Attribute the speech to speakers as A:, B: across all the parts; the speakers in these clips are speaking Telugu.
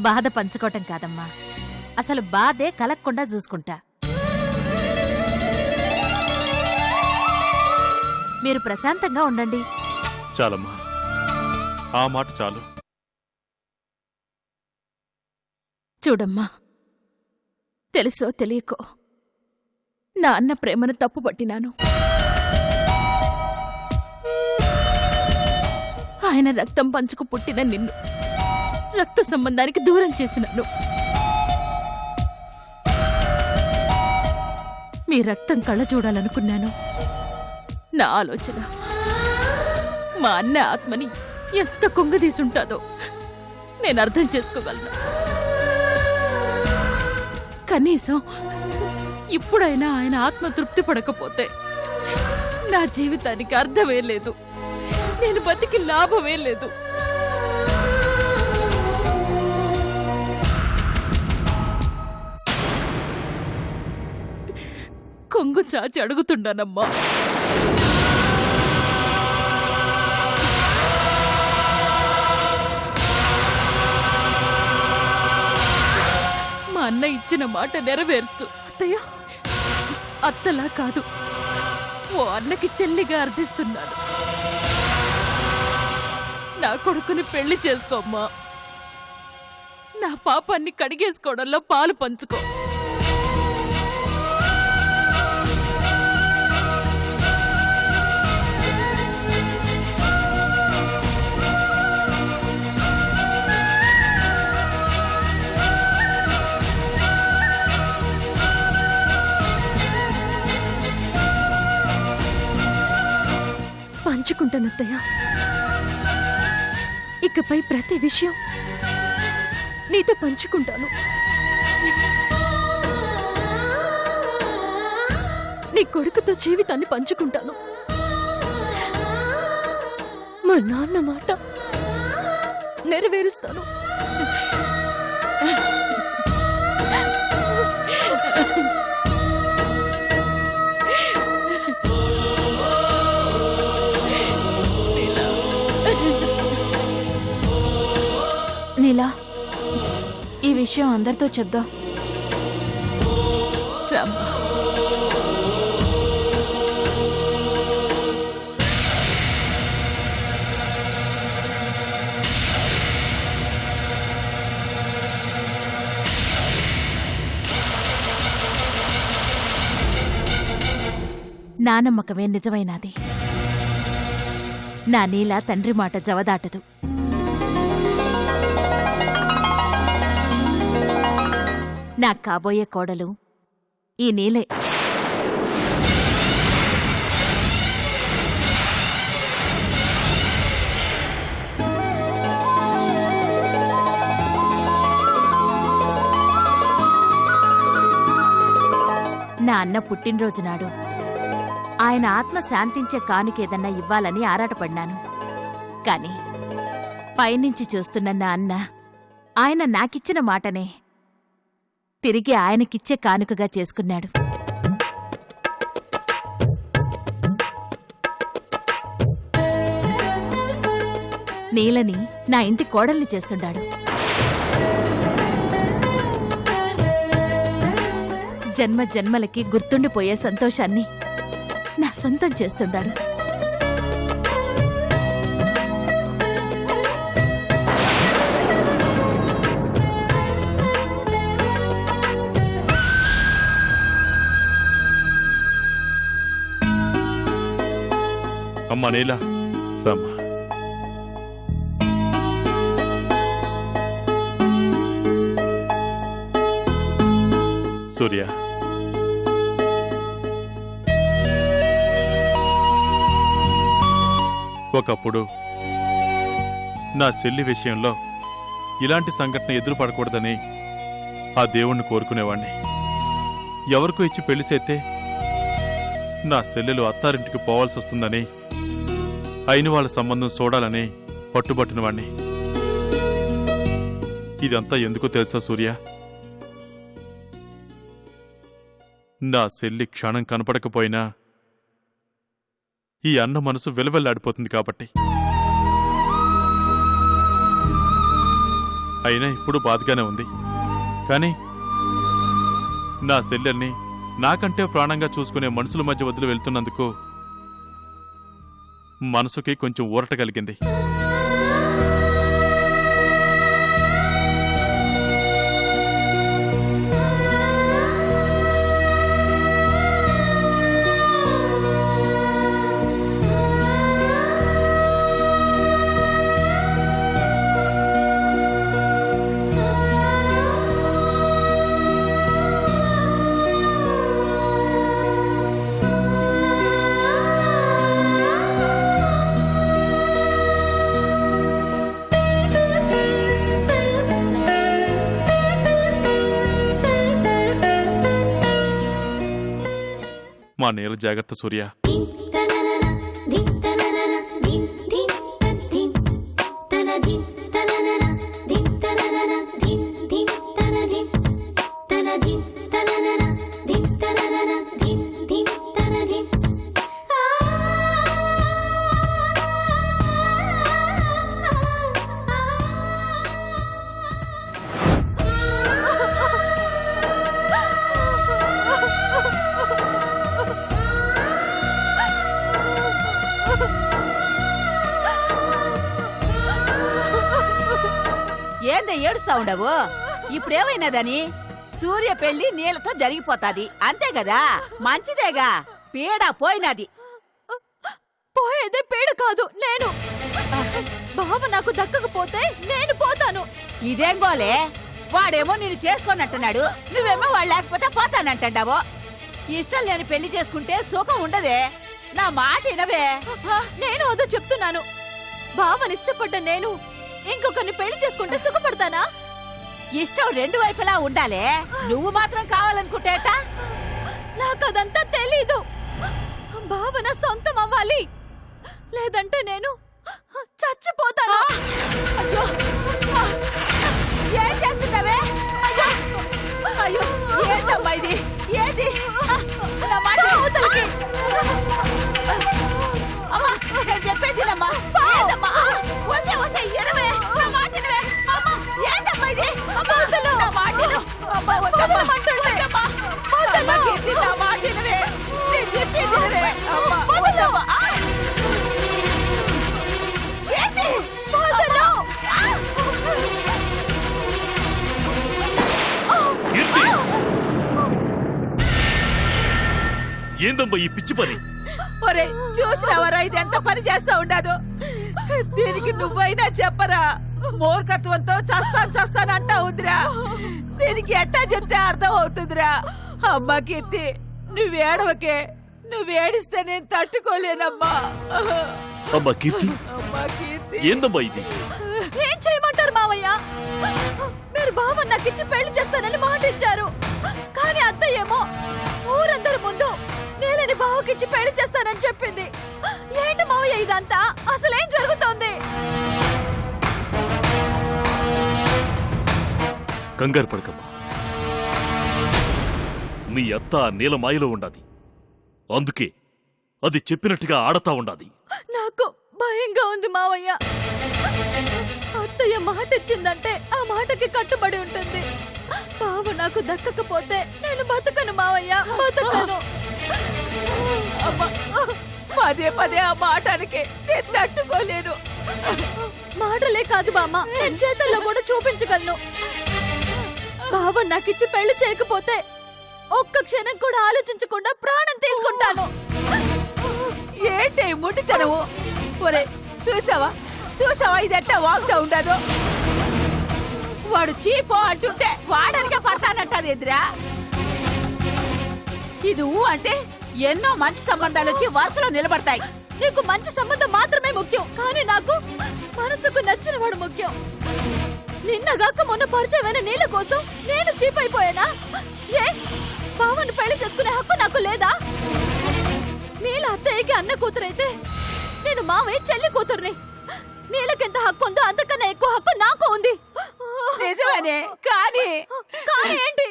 A: బాధ పంచుకోవటం కాదమ్మా, అసలు బాధే కలక్కుండా చూసుకుంటా. మీరు ప్రశాంతంగా ఉండండి.
B: చాలమ్మా, ఆ మాట చాలు.
C: చూడమ్మా, తెలుసో తెలియకో నా అన్న ప్రేమను తప్పుపట్టినాను. ఆయన రక్తం పంచుకు పుట్టిన నిన్ను రక్త సంబంధానికి దూరం చేసినాను. మీ రక్తం కళ్ళ చూడాలనుకున్నాను. నా ఆలోచన మా అన్న ఆత్మని ఎంత కొంగదీసుంటాదో నేను అర్థం చేసుకోగలను. కనీసం ఇప్పుడైనా ఆయన ఆత్మ తృప్తి పడకపోతే నా జీవితానికి అర్థమే లేదు, నేను బతికి లాభమే లేదు. కొంగు చాచి అడుగుతుండానమ్మా. మా అన్న ఇచ్చిన మాట నెరవేర్చు అత్తయ్య. అత్తలా కాదు, ఓ అన్నకి చెల్లిగా అర్థిస్తున్నాను. నా కొడుకుని పెళ్లి చేసుకోమ్మా. నా పాపాన్ని కడిగేసుకోవడంలో పాలు పంచుకో.
D: పంచుకుంటానత్తయ్య. ఇకపై ప్రతి విషయం నీతో పంచుకుంటాను. నీ కొడుకుతో జీవితాన్ని పంచుకుంటాను. మా నాన్న మాట నెరవేరుస్తాను.
A: నీలా, ఈ విషయం అందరితో చెప్దాం.
C: రామ్మా.
A: నా నమ్మకమే నిజమైనది. నా నీలా తండ్రి మాట జవదాటదు. నా కాబోయే కోడలు ఈ నీలే. నా అన్న పుట్టినరోజు నాడు ఆయన ఆత్మ శాంతించే కానుకేదన్నా ఇవ్వాలని ఆరాటపడ్డాను. కాని పైనుంచి చూస్తున్న నా అన్న ఆయన నాకిచ్చిన మాటనే తిరిగి ఆయనకిచ్చే కానుకగా చేసుకున్నాడు. నీలని నా ఇంటి కోడల్ని చేస్తున్నాడు. జన్మ జన్మలకి గుర్తుండిపోయే సంతోషాన్ని నా సొంతం చేస్తున్నాడు.
B: అమ్మా నీలా, రామ్మా. సూర్య, ఒకప్పుడు నా చెల్లి విషయంలో ఇలాంటి సంఘటన ఎదురుపడకూడదని ఆ దేవుణ్ణి కోరుకునేవాణ్ణి. ఎవరికో ఇచ్చి పెళ్లి చేస్తే నా చెల్లెలు అత్తారింటికి పోవాల్సి వస్తుందని, అయిన వాళ్ళ సంబంధం చూడాలని పట్టుబట్టినవాణ్ణి. ఇదంతా ఎందుకో తెలుసా సూర్య? నా చెల్లి క్షణం కనపడకపోయినా ఈ అన్న మనసు వెలవెల్లాడిపోతుంది కాబట్టి. అయినా ఇప్పుడు బాధగానే ఉంది. కానీ నా చెల్లెల్ని నాకంటే ప్రాణంగా చూసుకునే మనుషుల మధ్య వదిలి వెళ్తున్నందుకు మనసుకి కొంచెం ఊరట కలిగింది. మా నేల జాగ్రత్త సూర్య.
E: ఏందే ఏడుస్తా ఉండవు? ఇప్పుడేమైనదని? సూర్య పెళ్లి నీళ్ళతో జరిగిపోతాది అంతే కదా, మంచిదేగా. పీడ పోయినది.
D: పోయేదే పీడ కాదు, నేను. బావ నాకు దక్కకపోతే నేను పోతాను.
E: ఇదేం గోలే? వాడేమో నిన్ను చేసుకోనంటున్నాడు, నువ్వేమో వాడు లేకపోతే పోతానంటావు. ఇష్టం లేని పెళ్లి చేసుకుంటే సుఖం ఉండదే. నా మాట వినవే.
D: నేను అదో చెప్తున్నాను. బావని ఇష్టపడ్డ నేను ఇంకొకరిని పెళ్లి చేసుకుంటే సుఖపడతానా?
E: ఇష్టం రెండు వైపులా ఉండాలే. నువ్వు మాత్రం కావాలనుకుంటేట?
D: నాకదంతా తెలీదు. భావన సొంతం అవ్వాలి, లేదంటే నేను చచ్చిపోతాను.
E: అయ్యో, ఏం చేస్తున్నావే? అయ్యో అయ్యో, ఏంటమ్మా ఇది? ఏంది? నా మాట
D: అవతలికి.
E: అమ్మా, నేను చెప్పేదినమ్మా. ఏందమ్మా? వసే వసే ఎనవే, నా మాట వినవే. అమ్మా, ఏందమ్మా ఇది? అమ్మా, నా మాట విను. అమ్మా, వద్దమ్మా, వద్దమ్మా. అమ్మా, కీర్తి, నా మాట వినవే. నేను చెప్పేది వినవే. అమ్మా, వద్దమ్మా. ఏంది?
D: వదలు.
F: కీర్తి! ఏందమ్మా ఈ పిచ్చి పని?
E: ఒరే, చూసినవరా ఇది ఎంత పని చేస్తా ఉండదు? దీనికి నువ్వైనా చెప్పరా? మూర్ఖత్వంతో చస్తానంటా ఉందిరా. దీనికి ఎట్టా చెప్తే అర్థం అవుతుందిరా. అమ్మా కీర్తి, నువ్వేడవకే. నువ్వేడిస్తే నేను తట్టుకోలేనమ్మా.
F: అమ్మా కీర్తి,
E: అమ్మా కీర్తి.
F: ఏందమ్మా ఇది?
D: ఏం చేయమంటారు మావయ్య? మీరు బావ నాకిచ్చి పెళ్లి చేస్తానని మాట ఇచ్చారు. కానీ అత్తయ్యేమో ఊరందరి ముందు నేలని బావకిచ్చి పెళ్లి చేస్తానని చెప్పింది. ఏంటి మావయ్య ఇదంతా? అసలేం జరుగుతోంది?
F: కంగారు పడకమ్మా. మీ అత్త నీలమాయలో ఉండాది, అందుకే అది చెప్పినట్టుగా ఆడతా ఉండాది.
D: నాకు భయంగా ఉంది మావయ్య. అత్తయ్య మాట ఇచ్చిందంటే ఆ మాటకి కట్టుబడి ఉంటుంది. బావ నాకు దక్కకపోతే నేను బతకను మావయ్య, బతకను.
E: అమ్మా, పదే పదే ఆ మాటనికి నేను తట్టుకోలేను.
D: మాటలే కాదు బామ్మ, నేను చేతల్లో కూడా చూపించగలను. బావ నాకిచ్చి పెళ్లి చేయకపోతే ఒక్క క్షణం కూడా ఆలోచించకుండా ప్రాణం తీసుకుంటాను.
E: ఏంటి ముట్టితనవు? ఒరే, చూసావా ఇదెట్టా వాగుతా ఉండదు? వాడు చీపో అంటుంటే వాడనిగా పడతానంటది ఎదురా. ఇది అంటే ఎన్నో మంచి సంబంధాలు వచ్చి వరుసలో నిలబడతాయి.
D: నీకు మంచి సంబంధం మాత్రమే ముఖ్యం, కానీ నాకు మనసుకు నచ్చిన వాడు ముఖ్యం. నిన్నగాక మొన్న పరిచయమైన నీళ్ళ కోసం నేను చీపైపోయానా? ఏ బావను పెళ్లి చేసుకునే హక్కు నాకు లేదా? నీళ్ళ అత్తయ్యకి అన్న కూతురైతే నేను మావయ్య చెల్లి కూతుర్ని. నీళ్ళకెంత హక్కు ఉందో అంతకన్నా ఎక్కువ హక్కు నాకు ఉంది.
E: నిజమేనే, కానీ
D: కానీ ఏంటి?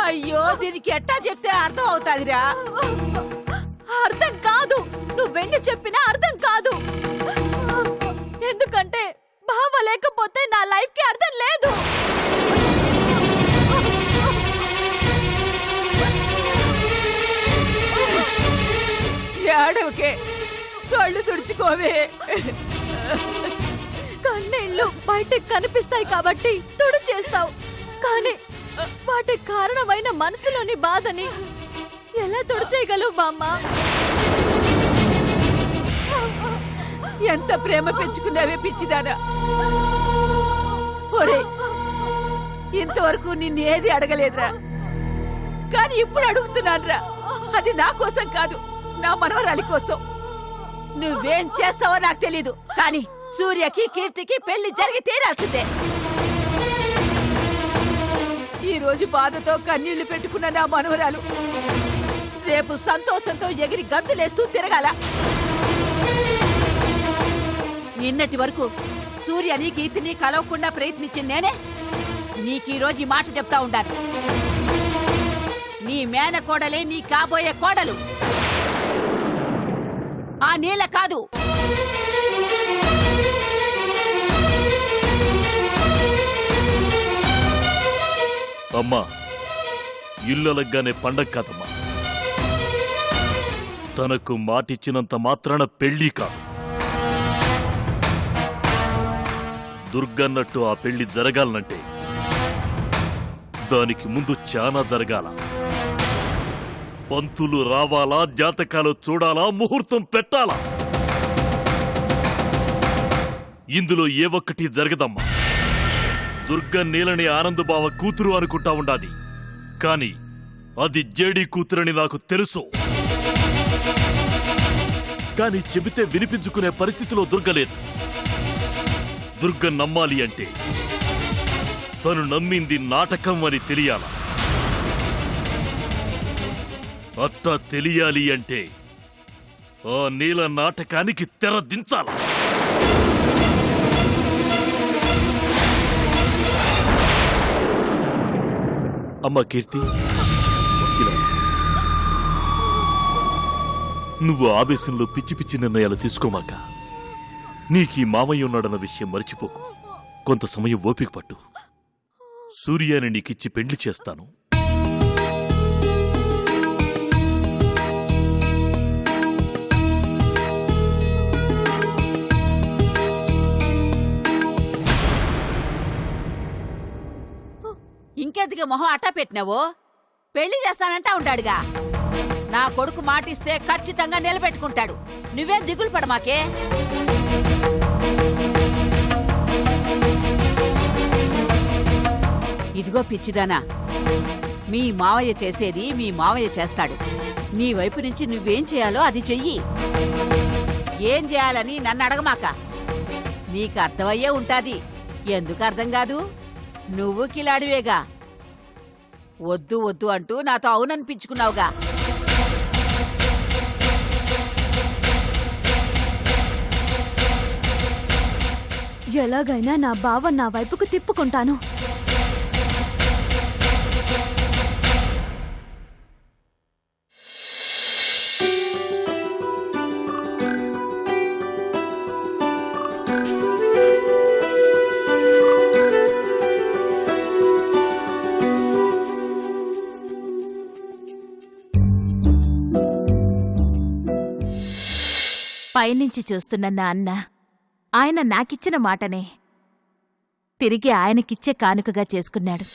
E: అయ్యో, దీనికి ఎట్టా చెప్తే అర్థం అవుతాదిరా.
D: అర్థం కాదు, నువ్వెన్ని చెప్పినా అర్థం కాదు. ఎందుకంటే బావ లేకపోతే నా లైఫ్ కి అర్థం లేదు.
E: ఏడవకే, కళ్ళు తుడుచుకోవే.
D: కన్నీళ్లు బయటకు కనిపిస్తాయి కాబట్టి తుడిచేస్తావు, కానీ వాటికి కారణమైన మనసులోని బాధని ఎలా తుడిచేయగలవు బామ్మ?
E: ఎంత ప్రేమ పెంచుకున్నావే పిచ్చిదానా. ఒరే, ఇంతవరకు నిన్నేది అడగలేదురా, కానీ ఇప్పుడు అడుగుతున్నానురా. అది నా కోసం కాదు, నా మనవరాలి కోసం. నువ్వేం చేస్తావో నాకు తెలీదు, కానీ సూర్యకి కీర్తికి పెళ్లి జరిగి తీరాల్సిందే. ఈ రోజు బాధతో కన్నీళ్లు పెట్టుకున్న నా మనవరాలు రేపు సంతోషంతో ఎగిరి గంతులేస్తూ తిరగాల. నిన్నటి వరకు సూర్యని కీర్తిని కలవకుండా ప్రయత్నించిన నేనే నీకు ఈ రోజు ఈ మాట చెప్తా ఉండాను. నీ మేన కోడలే నీ కాబోయే కోడలు, ఆ నీల కాదు.
F: అమ్మా, ఇల్లలగ్గానే పండగ కాదమ్మా. తనకు మాటిచ్చినంత మాత్రాన పెళ్లి కాదు. దుర్గన్నట్టు ఆ పెళ్లి జరగాలనంటే దానికి ముందు చాలా జరగాల. పంతులు రావాలా, జాతకాలు చూడాలా, ముహూర్తం పెట్టాలా. ఇందులో ఏ ఒక్కటి జరగదమ్మా. దుర్గ నీలని ఆనందబావ కూతురు అనుకుంటా ఉండాది, కాని అది జేడీ కూతురని నాకు తెలుసు. కాని చెబితే వినిపించుకునే పరిస్థితిలో దుర్గలేదు. దుర్గ నమ్మాలి అంటే తను నమ్మింది నాటకం అని తెలియాల. అత్త తెలియాలి అంటే ఆ నీల నాటకానికి తెర దించాల. అమ్మ కీర్తి, ఇలా నువ్వు ఆవేశంలో పిచ్చి పిచ్చి నిర్ణయాలు తీసుకోమాక. నీకీ మామయ్య ఉన్నాడన్న విషయం మర్చిపోకు. కొంత సమయం ఓపిక పట్టు. సూర్యాని నీకిచ్చి పెండ్లి చేస్తాను.
E: ఇంకెందుకు మొహం అట్టా పెట్టినావు? పెళ్లి చేస్తానంటా ఉంటాడుగా. నా కొడుకు మాటిస్తే ఖచ్చితంగా నిలబెట్టుకుంటాడు. నువ్వేం దిగులు పడమాకే. ఇదిగో పిచ్చిదానా, మీ మావయ్య చేసేది మీ మావయ్య చేస్తాడు. నీ వైపు నుంచి నువ్వేం చేయాలో అది చెయ్యి. ఏం చేయాలని నన్ను అడగమాక. నీకు అర్థమయ్యే ఉంటాది. ఎందుకు అర్థం కాదు? నువ్వు కిలాడివేగా. వద్దు వద్దు అంటూ నాతో అవుననిపించుకున్నావుగా.
D: ఎలాగైనా నా బావ నా వైపుకు తిప్పుకుంటాను.
A: పైనుంచి చూస్తున్న నా అన్న ఆయన నాకిచ్చిన మాటనే తిరిగి ఆయనకిచ్చే కానుకగా చేసుకున్నాడు.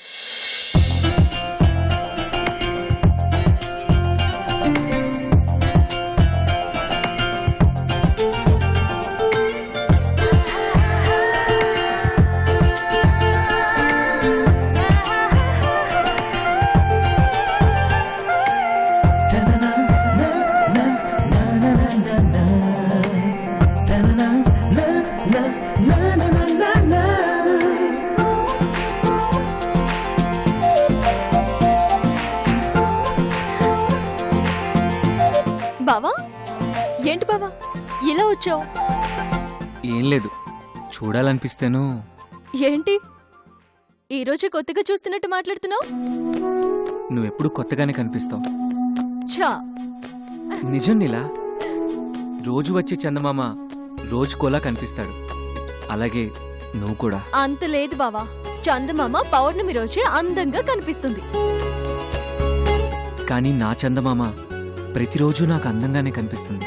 D: బావా, ఏంటి బావా ఇలా వచ్చావు?
G: ఏం లేదు, చూడాలనిపిస్తేను.
D: ఏంటి ఈరోజు కొత్తగా చూస్తున్నట్టు మాట్లాడుతున్నావు?
G: నువ్వెప్పుడు కొత్తగానే కనిపిస్తావు.
D: ఛా,
G: నిజం నీలా. రోజు వచ్చే చందమామ రోజుకోలా కనిపిస్తాడు. అలాగే నువ్వు కూడా.
D: అంత లేదు బావా, చందమామ పౌర్ణమి రోజే అందంగా కనిపిస్తుంది.
G: కానీ నా చందమామ ప్రతిరోజు నాకు అందంగానే కనిపిస్తుంది.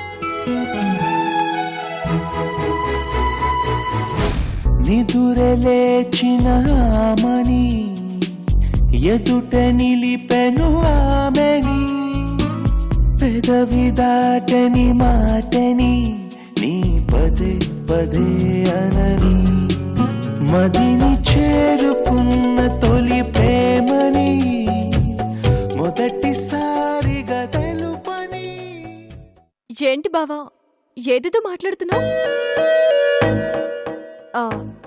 H: నిదురలేచిన ఆమని ఎదుట నిలిపెను ఆమెని, పెదవి దాటని మాటని నీ పదే పదే అనని, మదిని చేరుకున్న తొలి ప్రేమని మొదటిసారిగా తెలుపని.
D: ఏంటి బావా ఏదేదో మాట్లాడుతున్నావు?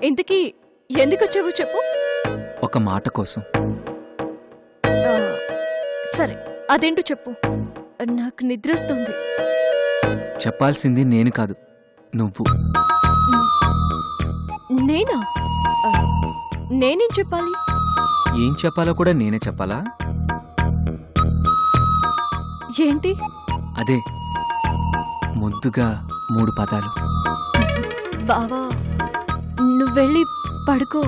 D: ఇంతకీ ఎందుకొచ్చావో చెప్పు.
G: ఒక మాట కోసం.
D: ఆ, సరే అదేంటో చెప్పు, నాకు నిద్రొస్తుంది.
G: చెప్పాల్సింది నేను కాదు, నువ్వు.
D: నేనా? నేనేం చెప్పాలి?
G: ఏం చెప్పాలో కూడా నేనే చెప్పాలా?
D: ఏంటి?
G: అదే ముద్దుగా 3 పదాలు.
D: బావా నువ్వెళ్ళి పడుకో,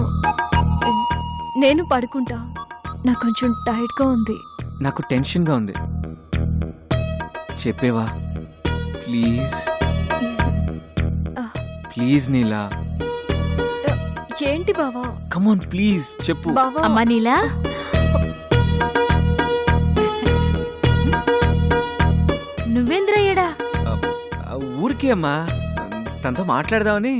D: నేను పడుకుంటా. నాకు కొంచెం టైర్డ్గా ఉంది.
G: నాకు టెన్షన్గా ఉంది. చెప్పేవా ప్లీజ్? ప్లీజ్ నీలా.
D: ఏంటి బావా?
G: కమాన్ ప్లీజ్ చెప్పు.
D: బావా
A: అమ్మా నీలా, నువ్వేంద్రయ్యడా?
G: ఊరికే అమ్మా, తనతో మాట్లాడదామని.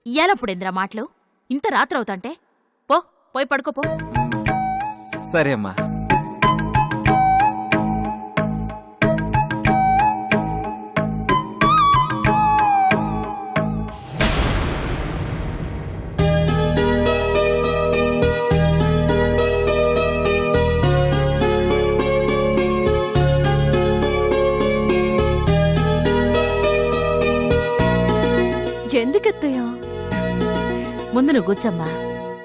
A: ఇయ్యాలప్పుడేంద్రా మాటలు? ఇంత రాత్రవుతాంటే పోయి పడుకోపో.
G: సరే అమ్మా.
D: ఎందుకత్తయ్యా?
A: ముందు నువ్వు కూర్చోమ్మా,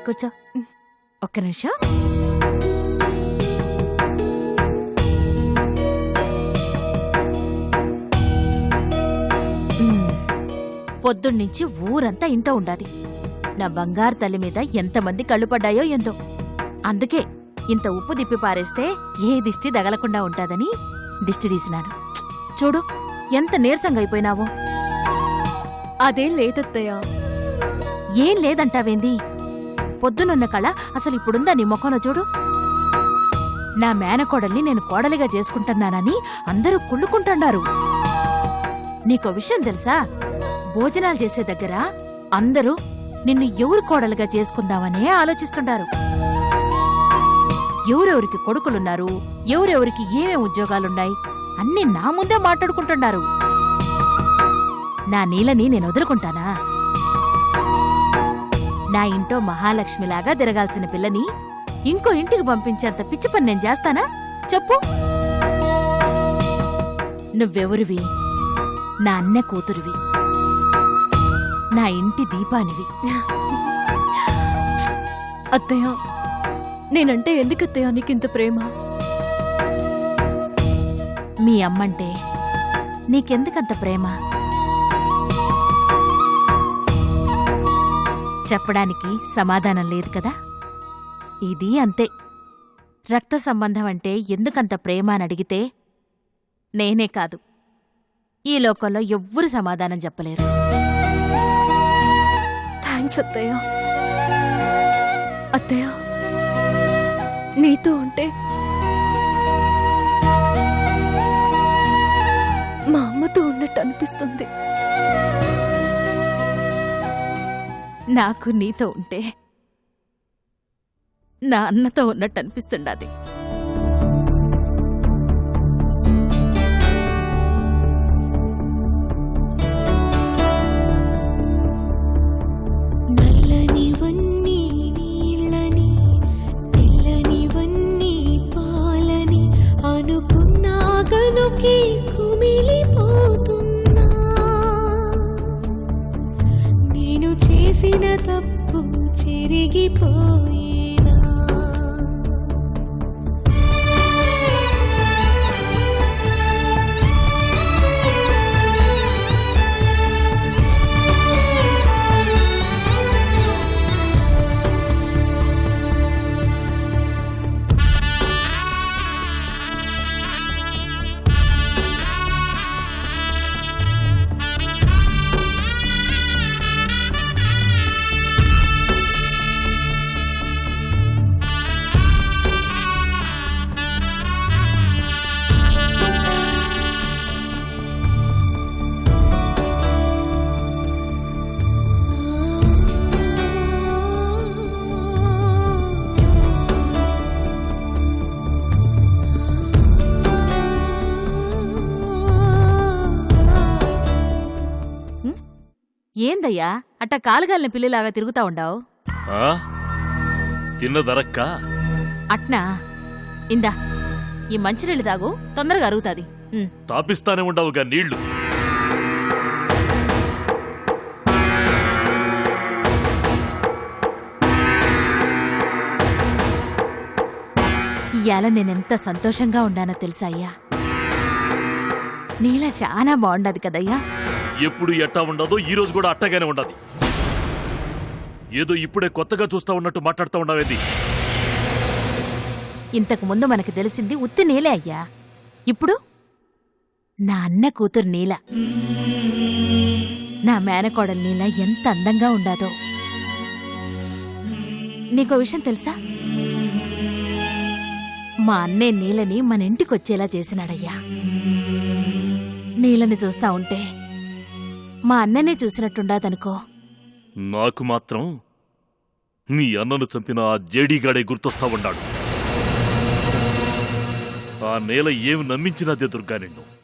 A: కూర్చో. ఒక్క నిమిషం. పొద్దున్నుంచి ఊరంతా ఇంట్లో ఉండాది. నా బంగారు తల్లి మీద ఎంతమంది కళ్ళు పడ్డాయో ఎంతో. అందుకే ఇంత ఉప్పు దిప్పి పారేస్తే ఏ దిష్టి తగలకుండా ఉంటాదని దిష్టి తీసినాను. చూడు ఎంత నీరసంగా అయిపోయినావో.
D: అదేం లేదత్తయ్యా.
A: ఏం లేదంటావేంది? పొద్దునున్న కళ అసలు ఇప్పుడుందా నీ ముఖంలో? చూడు, నా మేనకోడల్ని నేను కోడలిగా చేసుకుంటున్నానని అందరూ కుళ్ళుకుంటున్నారు. నీకో విషయం తెలుసా? భోజనాలు చేసే దగ్గర అందరూ నిన్ను ఎవరు కోడలుగా చేసుకుందామనే ఆలోచిస్తుంటారు. ఎవరెవరికి కొడుకులున్నారు, ఎవరెవరికి ఏమేం ఉద్యోగాలున్నాయి అన్నీ నా ముందే మాట్లాడుకుంటున్నారు. నా నీలని నేను వదులుకుంటానా? నా ఇంటో మహాలక్ష్మిలాగా తిరగాల్సిన పిల్లని ఇంకో ఇంటికి పంపించేంత పిచ్చి పని నేను చేస్తానా? చెప్పు. నువ్వెవరివి? నా అన్న కూతురివి, నా ఇంటి దీపానివి.
D: అత్తయ్య నేనంటే ఎందుకత్తయ్యా నీకింత ప్రేమ?
A: మీ అమ్మంటే నీకెందుకంత ప్రేమ? చెప్పడానికి సమాధానం లేదు కదా. ఇది అంతే. రక్త సంబంధం అంటే ఎందుకంత ప్రేమ అని అడిగితే నేనే కాదు, ఈ లోకంలో ఎవ్వరు సమాధానం చెప్పలేరు.
D: థ్యాంక్స్ అత్తయ్య. అత్తయ్య నీతో ఉంటే మా అమ్మతో ఉన్నట్టు అనిపిస్తుంది.
A: నాకు నీతో ఉంటే నా అన్నతో ఉన్నట్టు అనిపిస్తుండాది.
I: నల్లనివన్నీ నీళ్ళని, తెల్లనివన్నీ పాలని అనుకున్నా గనుకి కుమిలిపోతున్నా. నేను చేసిన తప్పు చెరిగిపోయేనా?
A: ఏందయ్యా అట్ట కాలుగాలిన పిల్లిలాగా తిరుగుతా ఉండావు?
F: ఆ? తిన్నదరక్క
A: అట్నా? ఇందా ఈ మంచినీళ్ళు తాగు, తొందరగా అరుగుతాది.
F: తాపిస్తానే ఉండవుగా నీళ్లు.
A: ఇయాల నేనెంత సంతోషంగా ఉండానో తెలుసా అయ్యా? నీలా చాలా బాగుండదు కదయ్యా.
F: ఎప్పుడు ఎట్టా ఉండదో ఈ రోజు కూడా అట్టగానే ఉండదు. ఏదో ఇప్పుడే కొత్తగా చూస్తా ఉన్నట్టు మాట్లాడుతూ ఉండవేది.
A: ఇంతకు ముందు మనకు తెలిసింది ఉత్తి నీలే అయ్యా. ఇప్పుడు నా అన్న కూతురు నీల, నా మేనకోడలు నీల ఎంత అందంగా ఉండాదో. నీకో విషయం తెలుసా? మా అన్నే నీలని మన ఇంటికొచ్చేలా చేసినాడయ్యా. నీలని చూస్తా ఉంటే మా అన్ననే చూసినట్టుండాదనుకో.
F: నాకు మాత్రం నీ అన్నను చంపిన ఆ జేడీగాడే గుర్తొస్తా ఉన్నాడు. ఆ నేల ఏమి నమ్మించినదే దుర్గా నిన్ను.